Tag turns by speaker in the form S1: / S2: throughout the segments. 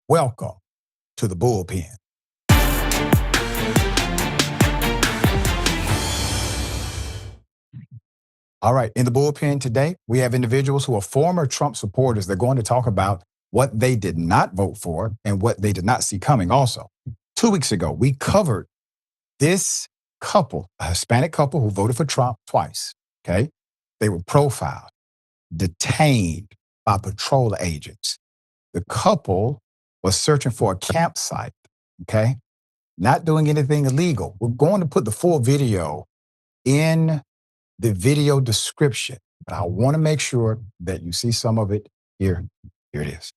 S1: Welcome to the Bullpen. All right, in the Bullpen today, we have individuals who are former Trump supporters. They're going to talk about what they did not vote for and what they did not see coming also. 2 weeks ago, we covered this couple, a Hispanic couple who voted for Trump twice, okay? They were profiled, detained by patrol agents. The couple was searching for a campsite, okay? Not doing anything illegal. We're going to put the full video in the video description, but I want to make sure that you see some of it here. Here it is.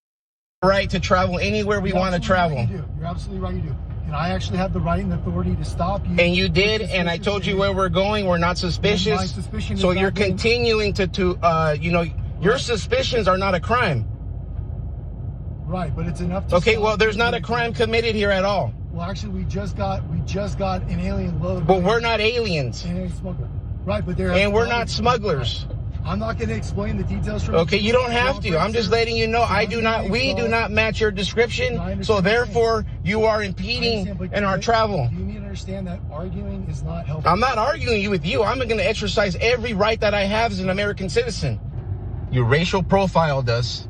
S2: Right to travel anywhere we want to travel.
S3: Right, you do. You're absolutely right, you do. And I actually have the right and authority to stop you.
S2: And you did, and I told you where we're going. We're not suspicious.
S3: My suspicion
S2: so
S3: is
S2: you're
S3: not being...
S2: continuing your suspicions are not a crime.
S3: Right, but it's enough to
S2: Okay, well, there's not a crime committed here at all.
S3: Well, actually, we just got an alien load.
S2: But we're not aliens.
S3: An alien smuggler. Right, but they're...
S2: And we're not smugglers.
S3: I'm not going to explain the details from...
S2: Okay, you don't have to. I'm just letting you know we do not match your description, so therefore you are impeding in our travel.
S3: You need to understand that arguing is not helpful.
S2: I'm not arguing with you. I'm going to exercise every right that I have as an American citizen. You racial profiled us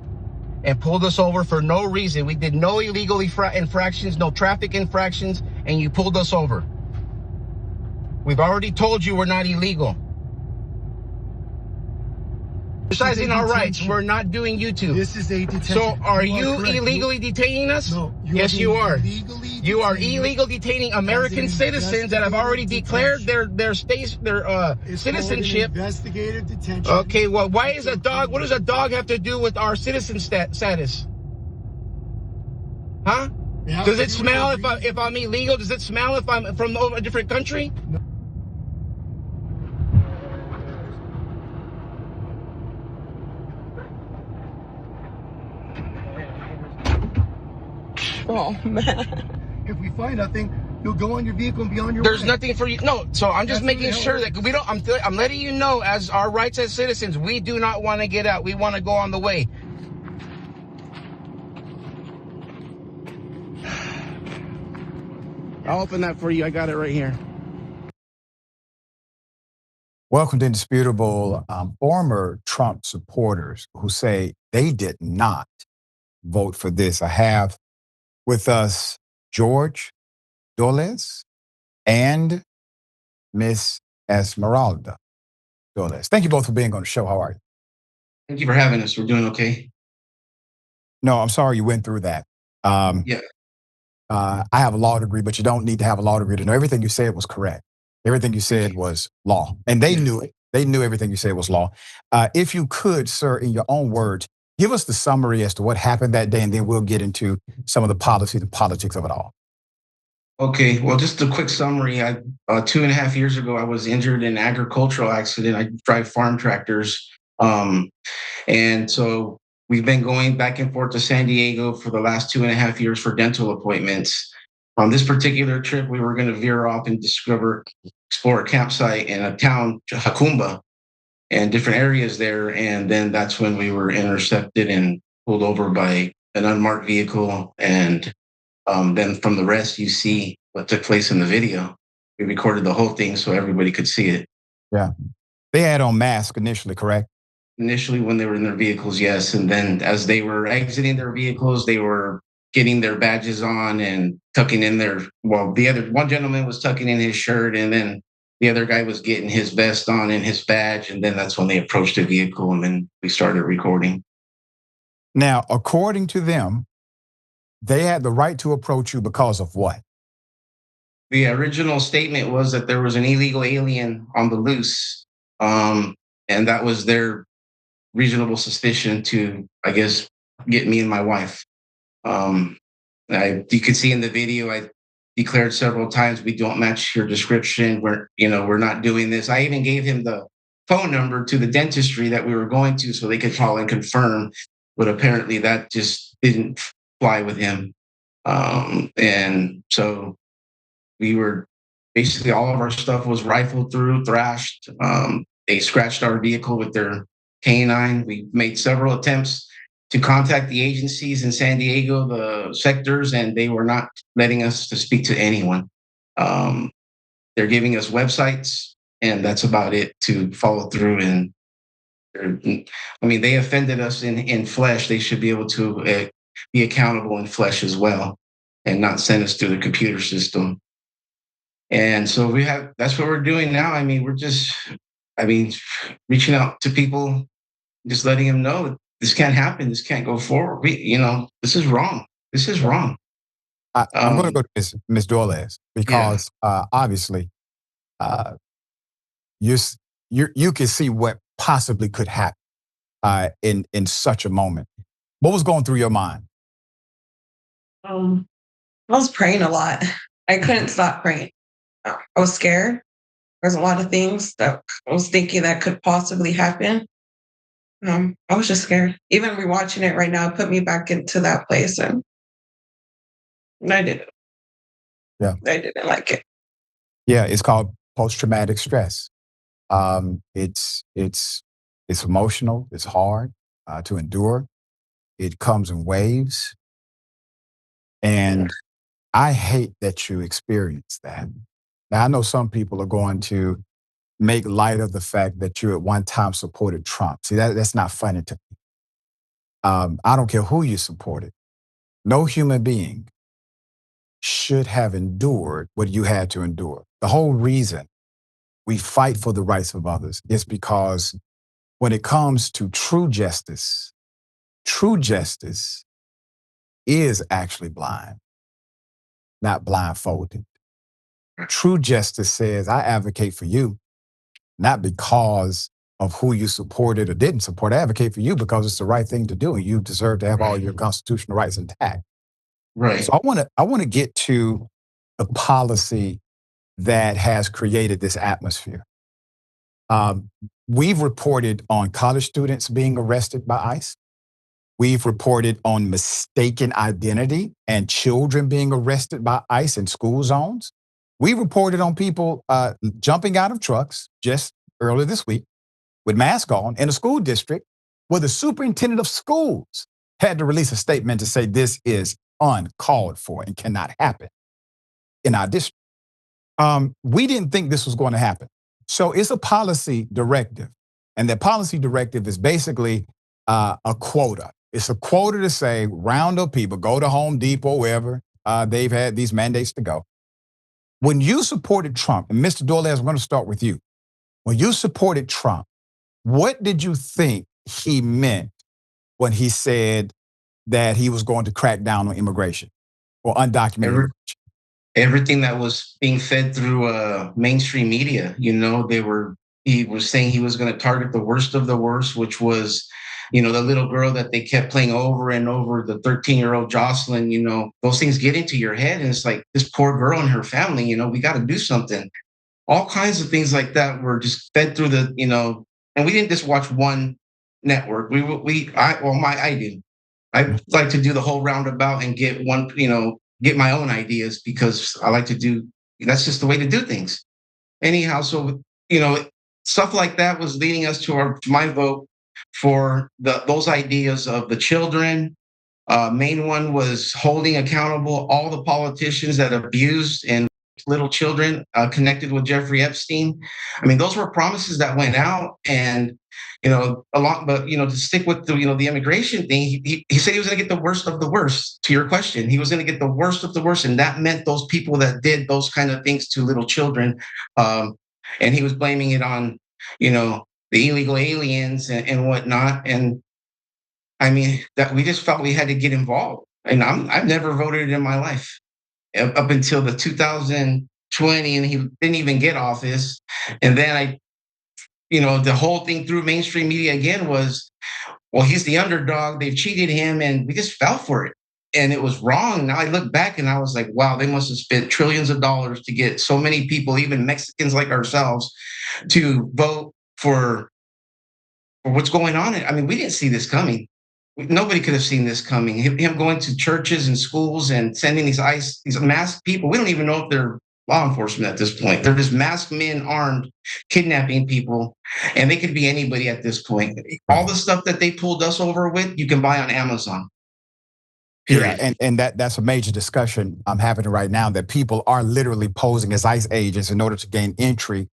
S2: and pulled us over for no reason. We did no illegal infractions, no traffic infractions, and you pulled us over. We've already told you we're not illegal. Exercising our rights. We're not doing YouTube.
S3: This is a detention.
S2: So are you illegally detaining us?
S3: No.
S2: Yes, you are.
S3: You
S2: are illegal detaining American citizens that have already declared their citizenship.
S3: Investigative detention.
S2: Okay, well, why is a dog? What does a dog have to do with our citizen status? Huh? Does it smell if I'm illegal? Does it smell if I'm from a different country?
S3: No.
S4: Oh, man.
S3: If we find nothing, you'll go on your vehicle and be on your
S2: There's
S3: way.
S2: nothing for you. No, so I'm just making sure that we don't, I'm letting you know, as our rights as citizens, we do not want to get out. We want to go on the way. I'll open that for you. I got it right here.
S1: Welcome to Indisputable. Former Trump supporters who say they did not vote for this. I have with us George Doilez and Miss Esmeralda Doilez. Thank you both for being on the show. How are you?
S5: Thank you for having us. We're doing okay.
S1: No, I'm sorry you went through that.
S5: Yeah.
S1: I have a law degree, but you don't need to have a law degree to know everything you said was correct. Everything you said was law. And they knew it. They knew everything you said was law. If you could, sir, in your own words, give us the summary as to what happened that day, and then we'll get into some of the policy, the politics of it all.
S5: Okay. Well, just a quick summary. 2.5 years ago, I was injured in an agricultural accident. I drive farm tractors. And so we've been going back and forth to San Diego for the last 2.5 years for dental appointments. On this particular trip, we were going to veer off and explore a campsite in a town, Jacumba, and different areas there. And then that's when we were intercepted and pulled over by an unmarked vehicle. And then from the rest, you see what took place in the video. We recorded the whole thing so everybody could see it.
S1: Yeah. They had on masks initially, correct?
S5: Initially when they were in their vehicles, yes. And then as they were exiting their vehicles, they were getting their badges on and tucking in one gentleman was tucking in his shirt, and then the other guy was getting his vest on and his badge. And then that's when they approached the vehicle, and then we started recording.
S1: Now, according to them, they had the right to approach you because of what?
S5: The original statement was that there was an illegal alien on the loose. And that was their reasonable suspicion to, I guess, get me and my wife. You could see in the video, I declared several times, we don't match your description. We're not doing this. I even gave him the phone number to the dentistry that we were going to so they could call and confirm. But apparently that just didn't fly with him. And so we were basically, all of our stuff was rifled through, thrashed. They scratched our vehicle with their canine. We made several attempts to contact the agencies in San Diego, the sectors, and they were not letting us to speak to anyone. They're giving us websites, and that's about it to follow through. And I mean, they offended us in flesh. They should be able to be accountable in flesh as well, and not send us through the computer system. And so that's what we're doing now. I mean, reaching out to people, just letting them know that this can't happen. This can't go forward. This is wrong. This is wrong.
S1: I'm going to go to Ms. Doilez because obviously you can see what possibly could happen in such a moment. What was going through your mind?
S4: I was praying a lot. I couldn't stop praying. I was scared. There's a lot of things that I was thinking that could possibly happen. I was just scared. Even rewatching it right now put me back into that place, and I didn't.
S1: Yeah,
S4: I didn't like it.
S1: Yeah, it's called post-traumatic stress. It's emotional. It's hard to endure. It comes in waves, and I hate that you experience that. Now, I know some people are going to make light of the fact that you at one time supported Trump. See, that's not funny to me. I don't care who you supported. No human being should have endured what you had to endure. The whole reason we fight for the rights of others is because when it comes to true justice is actually blind, not blindfolded. True justice says, I advocate for you, not because of who you supported or didn't support. I advocate for you because it's the right thing to do, and you deserve to have all your constitutional rights intact.
S5: Right.
S1: So I want to get to the policy that has created this atmosphere. We've reported on college students being arrested by ICE. We've reported on mistaken identity and children being arrested by ICE in school zones. We reported on people jumping out of trucks just earlier this week with masks on in a school district where the superintendent of schools had to release a statement to say this is uncalled for and cannot happen in our district. We didn't think this was going to happen. So it's a policy directive. And that policy directive is basically a quota. It's a quota to say, round up people, go to Home Depot, wherever they've had these mandates to go. When you supported Trump, and Mr. Doilez, I'm going to start with you. When you supported Trump, what did you think he meant when he said that he was going to crack down on immigration or undocumented immigration?
S5: Everything that was being fed through mainstream media, he was saying he was going to target the worst of the worst, which was, the little girl that they kept playing over and over, the 13-year-old Jocelyn. Those things get into your head, and it's like, this poor girl and her family, we got to do something. All kinds of things like that were just fed through and we didn't just watch one network. I do. I like to do the whole roundabout and get get my own ideas, because I like to do, that's just the way to do things. Anyhow, so, stuff like that was leading us to my vote for those ideas of the children. Main one was holding accountable all the politicians that abused and little children connected with Jeffrey Epstein. I mean, those were promises that went out, and but to stick with the the immigration thing, he said he was going to get the worst of the worst. To your question, he was going to get the worst of the worst, and that meant those people that did those kind of things to little children, and he was blaming it on the illegal aliens and whatnot. And I mean, that we just felt we had to get involved. And I've never voted in my life up until the 2020, and he didn't even get office. And then the whole thing through mainstream media again was, well, he's the underdog. They've cheated him, and we just fell for it. And it was wrong. Now I look back and I was like, wow, they must have spent trillions of dollars to get so many people, even Mexicans like ourselves, to vote for what's going on. I mean, we didn't see this coming. Nobody could have seen this coming. Him going to churches and schools and sending these masked people. We don't even know if they're law enforcement at this point. They're just masked men armed, kidnapping people, and they could be anybody at this point. All the stuff that they pulled us over with, you can buy on Amazon. Period.
S1: Yeah, and that's a major discussion I'm having right now, that people are literally posing as ICE agents in order to gain entry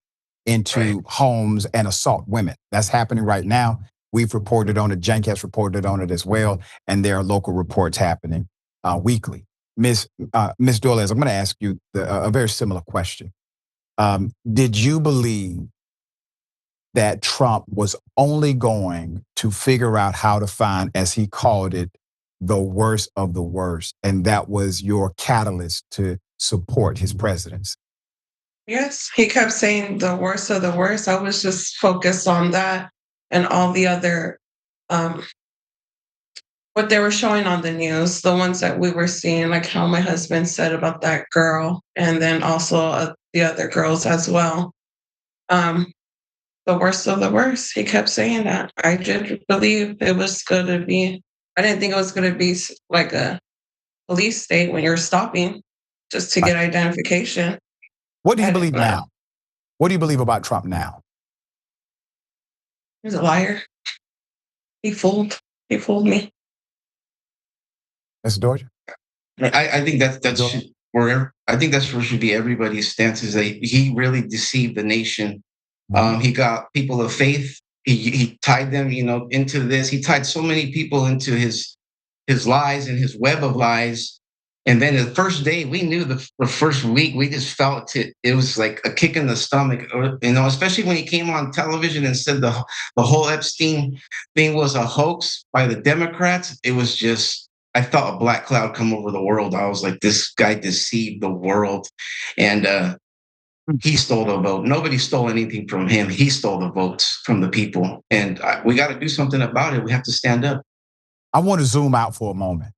S1: into homes and assault women. That's happening right now. We've reported on it. Cenk has reported on it as well, and there are local reports happening weekly. Miss Doilez, I'm going to ask you a very similar question. Did you believe that Trump was only going to figure out how to find, as he called it, the worst of the worst, and that was your catalyst to support his presidency?
S4: Yes, he kept saying the worst of the worst. I was just focused on that and all the other, what they were showing on the news, the ones that we were seeing, like how my husband said about that girl, and then also the other girls as well. The worst of the worst. He kept saying that. I did believe it was going to be, I didn't think it was going to be like a police state when you're stopping just to get identification.
S1: What do you believe now? What do you believe about Trump now?
S4: He's a liar. He fooled me.
S1: Mr. Georgia?
S5: I think that's where I think that's where should be everybody's stance, is that he really deceived the nation. He got people of faith. He tied them, into this. He tied so many people into his lies and his web of lies. And then the first day, we knew the first week, we just felt it. It was like a kick in the stomach, especially when he came on television and said the whole Epstein thing was a hoax by the Democrats. It was just, I felt a black cloud come over the world. I was like, this guy deceived the world. And he stole the vote. Nobody stole anything from him. He stole the votes from the people. And we got to do something about it. We have to stand up.
S1: I want to zoom out for a moment.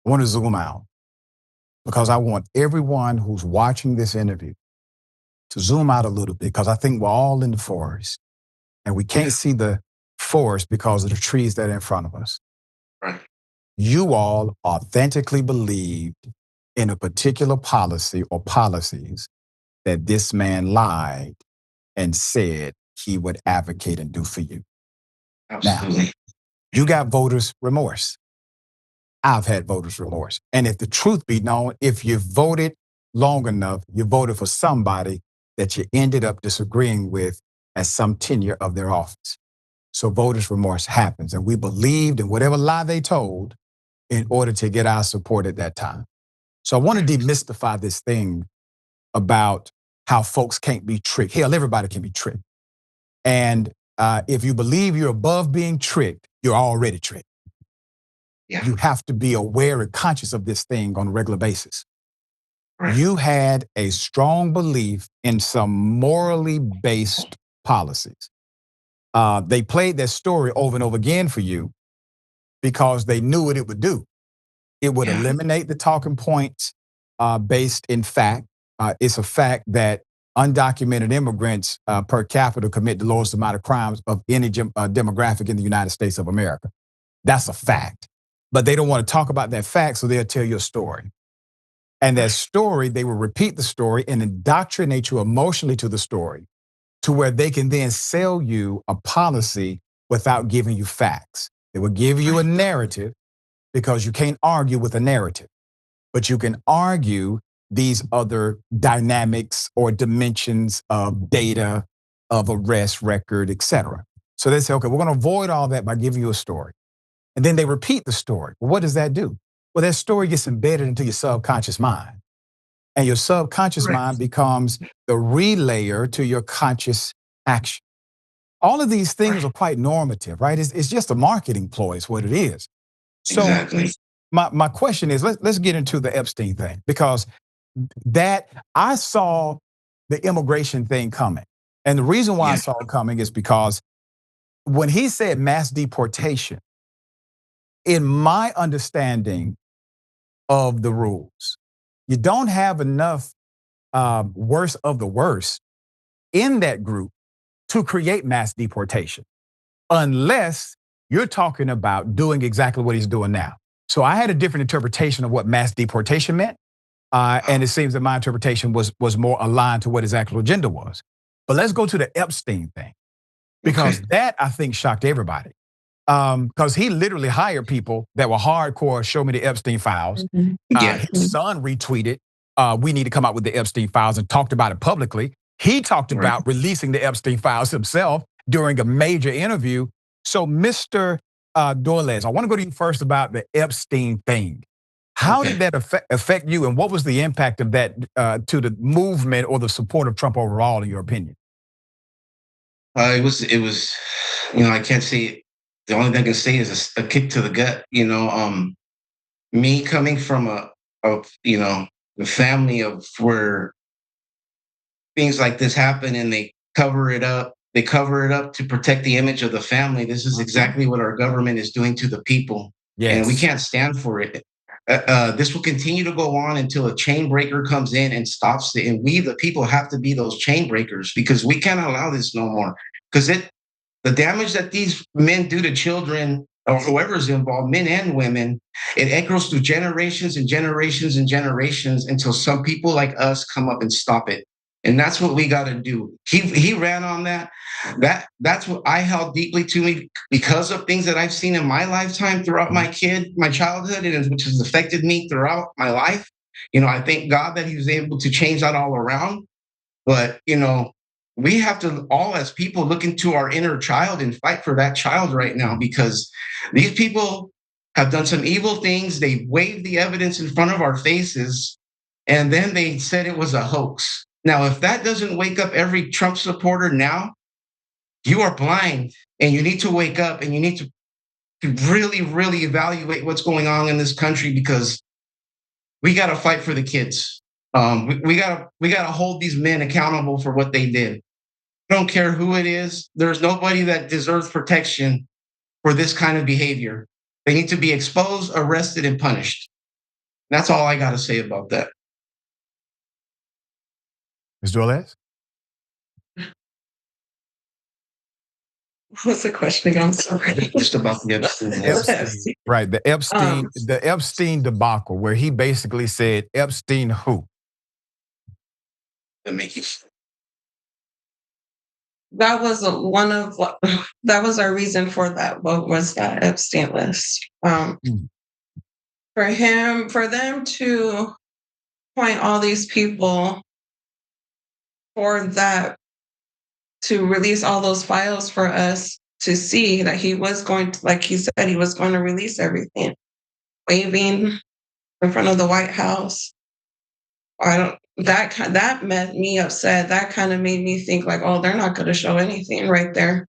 S1: I want to zoom out because I want everyone who's watching this interview to zoom out a little bit, because I think we're all in the forest and we can't see the forest because of the trees that are in front of us.
S5: Right.
S1: You all authentically believed in a particular policy or policies that this man lied and said he would advocate and do for you.
S5: Absolutely.
S1: Now, you got voters' remorse. I've had voters' remorse. And if the truth be known, if you voted long enough, you voted for somebody that you ended up disagreeing with at some tenure of their office. So voters' remorse happens. And we believed in whatever lie they told in order to get our support at that time. So I want to demystify this thing about how folks can't be tricked. Hell, everybody can be tricked. And if you believe you're above being tricked, you're already tricked.
S5: Yeah.
S1: You have to be aware and conscious of this thing on a regular basis.
S5: Right.
S1: You had a strong belief in some morally based policies. They played that story over and over again for you because they knew what it would do. It would eliminate the talking points based in fact. It's a fact that undocumented immigrants per capita commit the lowest amount of crimes of any demographic in the United States of America. That's a fact. But they don't want to talk about that fact, so they'll tell you a story. And that story, they will repeat the story and indoctrinate you emotionally to the story to where they can then sell you a policy without giving you facts. They will give you a narrative because you can't argue with a narrative, but you can argue these other dynamics or dimensions of data, of arrest record, et cetera. So they say, okay, we're going to avoid all that by giving you a story. And then they repeat the story. Well, what does that do? Well, that story gets embedded into your subconscious mind. And your subconscious mind becomes the relayer to your conscious action. All of these things are quite normative, right? It's just a marketing ploy is what it is. So
S5: Exactly.
S1: my question is, let's get into the Epstein thing, because that I saw the immigration thing coming. And the reason why I saw it coming is because when he said mass deportation, in my understanding of the rules, you don't have enough worst of the worst in that group to create mass deportation, unless you're talking about doing exactly what he's doing now. So I had a different interpretation of what mass deportation meant. And it seems that my interpretation was more aligned to what his actual agenda was. But let's go to the Epstein thing, because that, I think, shocked everybody. Because he literally hired people that were hardcore, show me the Epstein files. His son retweeted, we need to come out with the Epstein files, and talked about it publicly. He talked about releasing the Epstein files himself during a major interview. So Mr. Doilez, I want to go to you first about the Epstein thing. How did that affect you, and what was the impact of that to the movement or the support of Trump overall, in your opinion?
S5: It was, I can't say, the only thing I can say is a kick to the gut. Me coming from the family of where things like this happen and they cover it up. They cover it up to protect the image of the family. This is exactly what our government is doing to the people. And we can't stand for it. This will continue to go on until a chain breaker comes in and stops it. And we, the people, have to be those chain breakers, because we can't allow this no more. Because the damage that these men do to children, or whoever's involved, men and women, it echoes through generations and generations and generations until some people like us come up and stop it. And that's what we got to do. He ran on that. That's what I held deeply to me, because of things that I've seen in my lifetime throughout my childhood, and which has affected me throughout my life. I thank God that he was able to change that all around. But, we have to all, as people, look into our inner child and fight for that child right now, because these people have done some evil things. They waved the evidence in front of our faces, and then they said it was a hoax. Now, if that doesn't wake up every Trump supporter now, you are blind, and you need to wake up, and you need to really, really evaluate what's going on in this country, because we got to fight for the kids. We got to hold these men accountable for what they did. I don't care who it is. There's nobody that deserves protection for this kind of behavior. They need to be exposed, arrested, and punished. That's all I got to say about that.
S1: Ms. Doilez?
S4: What's the question again? I'm sorry.
S5: Just about the Epstein.
S1: Right, the Epstein debacle, where he basically said, Epstein who?
S4: That was that was our reason for that vote, was that Epstein list. For them to point all these people for that, to release all those files for us to see that he was going to, like he said, he was going to release everything, waving in front of the White House. That made me upset. That kind of made me think like, oh, they're not going to show anything right there.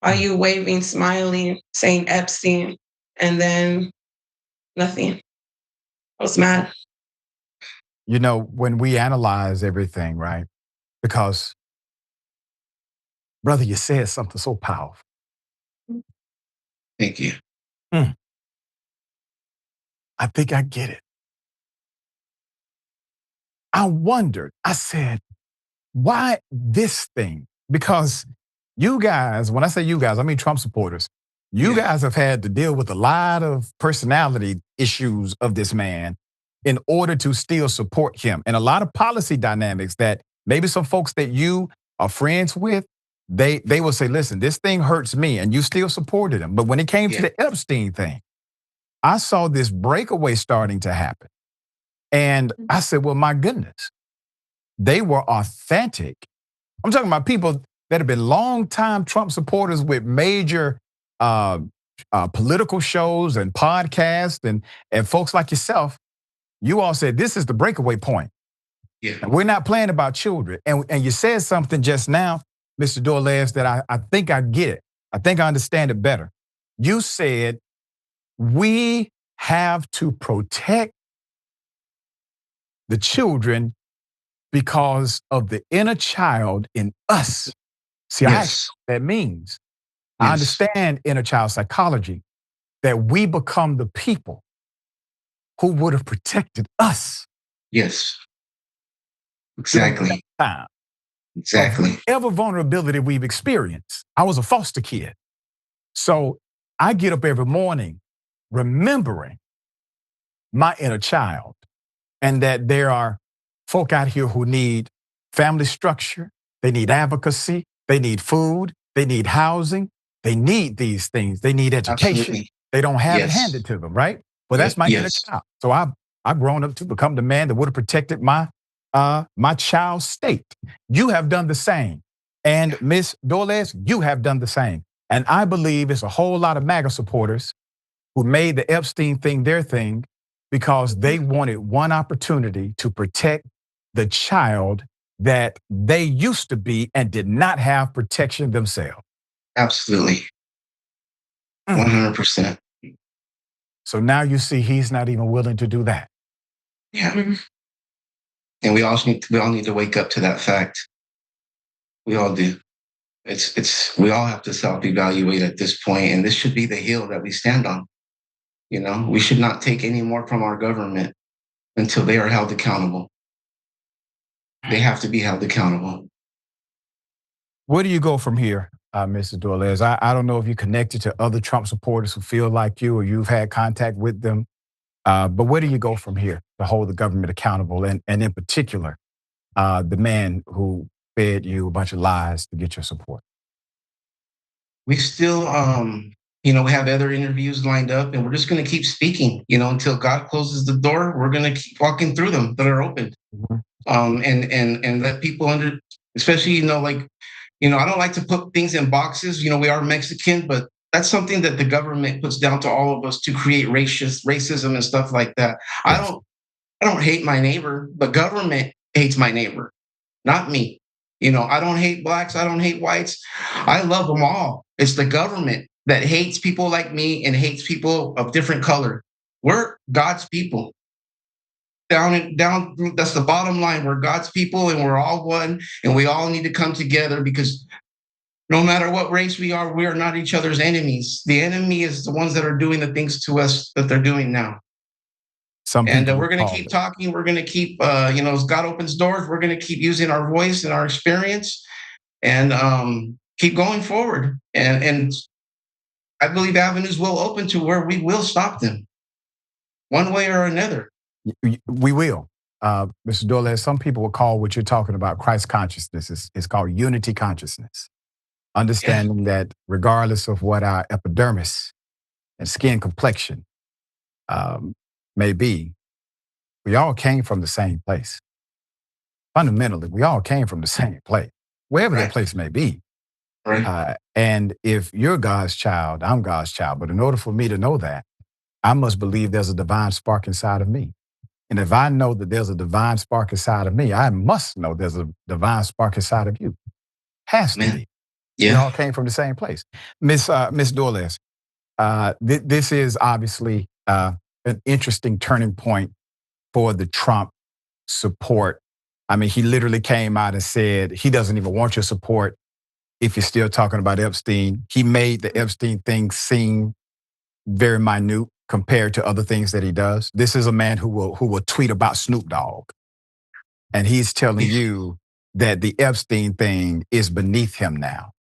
S4: Are you waving, smiling, saying Epstein, and then nothing? I was mad.
S1: When we analyze everything, right? Because, brother, you said something so powerful.
S5: Thank you.
S1: I think I get it. I wondered, I said, why this thing? Because you guys, when I say you guys, I mean Trump supporters, you guys have had to deal with a lot of personality issues of this man in order to still support him, and a lot of policy dynamics that maybe some folks that you are friends with, they will say, listen, this thing hurts me, and you still supported him. But when it came to the Epstein thing, I saw this breakaway starting to happen. And I said, well, my goodness, they were authentic. I'm talking about people that have been longtime Trump supporters with major political shows and podcasts, and folks like yourself. You all said, this is the breakaway point. And we're not playing about children. And you said something just now, Mr. Doilez, that I think I get it. I think I understand it better. You said, we have to protect the children because of the inner child in us. See, I know what that means. I understand inner child psychology, that we become the people who would have protected us.
S5: Yes. Exactly. Exactly.
S1: Whatever vulnerability we've experienced. I was a foster kid. So I get up every morning remembering my inner child. and that there are folk out here who need family structure, they need advocacy, they need food, they need housing, they need these things, they need education.
S5: Absolutely.
S1: They don't have it
S5: Yes.
S1: handed to them, right? Well, that's my inner
S5: Yes.
S1: child. So I've grown up to become the man that would have protected my child's state. You have done the same. And Miss Doilez, you have done the same. And I believe it's a whole lot of MAGA supporters who made the Epstein thing their thing because they wanted one opportunity to protect the child that they used to be and did not have protection themselves.
S5: Absolutely. 100%.
S1: So now you see he's not even willing to do that.
S5: Yeah. And we all need to wake up to that fact. We all do. We all have to self-evaluate at this point, and this should be the hill that we stand on. You know, we should not take any more from our government until they are held accountable. They have to be held accountable.
S1: Where do you go from here, Mrs. Doilez? I don't know if you're connected to other Trump supporters who feel like you or you've had contact with them, but where do you go from here to hold the government accountable and in particular, the man who fed you a bunch of lies to get your support?
S5: We still, we have other interviews lined up, and we're just going to keep speaking, until God closes the door. We're going to keep walking through them that are open, and let people especially, I don't like to put things in boxes. We are Mexican, but that's something that the government puts down to all of us to create racism and stuff like that.
S1: Yes.
S5: I don't hate my neighbor. The government hates my neighbor, not me. I don't hate blacks. I don't hate whites. I love them all. It's the government that hates people like me and hates people of different color. We're God's people. Down, that's the bottom line. We're God's people and we're all one, and we all need to come together because no matter what race we are not each other's enemies. The enemy is the ones that are doing the things to us that they're doing now. And we're going to keep talking. We're going to keep, as God opens doors, we're going to keep using our voice and our experience and keep going forward. And I believe avenues will open to where we will stop them one way or another.
S1: We will. Mr. Doilez, some people will call what you're talking about Christ consciousness. It's called unity consciousness. Understanding that regardless of what our epidermis and skin complexion may be, we all came from the same place. Fundamentally, we all came from the same place, wherever that place may be.
S5: Right.
S1: And if you're God's child, I'm God's child. But in order for me to know that, I must believe there's a divine spark inside of me. And if I know that there's a divine spark inside of me, I must know there's a divine spark inside of you. Has to be.
S5: Yeah.
S1: We all came from the same place. Miss Doilez, this is obviously an interesting turning point for the Trump support. I mean, he literally came out and said he doesn't even want your support if you're still talking about Epstein. He made the Epstein thing seem very minute compared to other things that he does. This is a man who will tweet about Snoop Dogg. And he's telling you that the Epstein thing is beneath him now.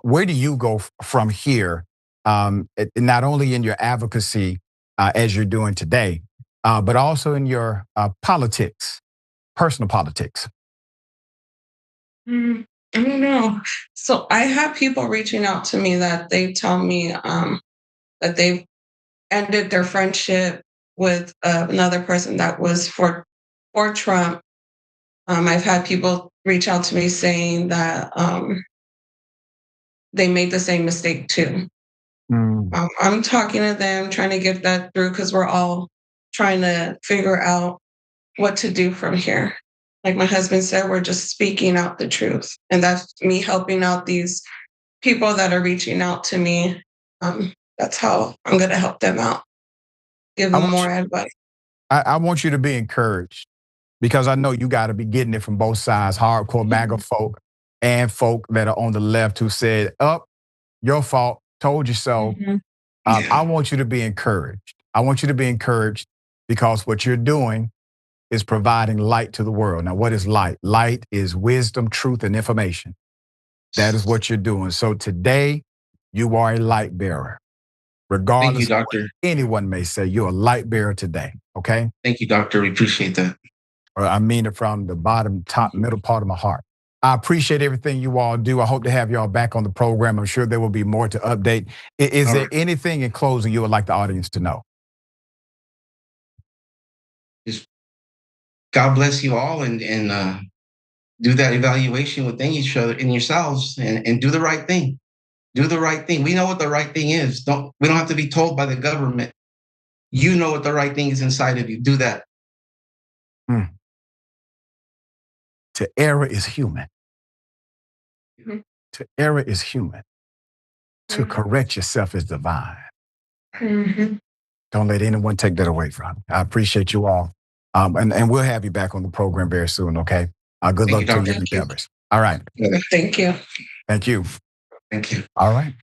S1: Where do you go from here, not only in your advocacy as you're doing today, but also in your politics, personal politics?
S4: I don't know. So I have people reaching out to me that they tell me that they've ended their friendship with another person that was for Trump. I've had people reach out to me saying that they made the same mistake too. I'm talking to them, trying to get that through because we're all trying to figure out what to do from here. Like my husband said, we're just speaking out the truth. And that's me helping out these people that are reaching out to me. That's how I'm going to help them out, give them more advice.
S1: I want you to be encouraged because I know you got to be getting it from both sides, hardcore MAGA folk and folk that are on the left who said, your fault, told you so. I want you to be encouraged. I want you to be encouraged because what you're doing is providing light to the world. Now, what is light? Light is wisdom, truth, and information. That is what you're doing. So today, you are a light bearer. regardless of
S5: Doctor.
S1: what anyone may say. You're a light bearer today, okay?
S5: Thank you, Doctor. We appreciate that.
S1: I mean it from the bottom, top, middle part of my heart. I appreciate everything you all do. I hope to have you all back on the program. I'm sure there will be more to update. Is there anything in closing you would like the audience to know?
S5: Just God bless you all, and do that evaluation within each other and yourselves, and do the right thing. Do the right thing. We know what the right thing is. We don't have to be told by the government. You know what the right thing is inside of you. Do that.
S1: To err is human. To err is human. To correct yourself is divine. Don't let anyone take that away from you. I appreciate you all. And we'll have you back on the program very soon, okay? Good luck to your endeavors. All right.
S4: Thank you.
S1: Thank you.
S5: Thank you.
S1: All right.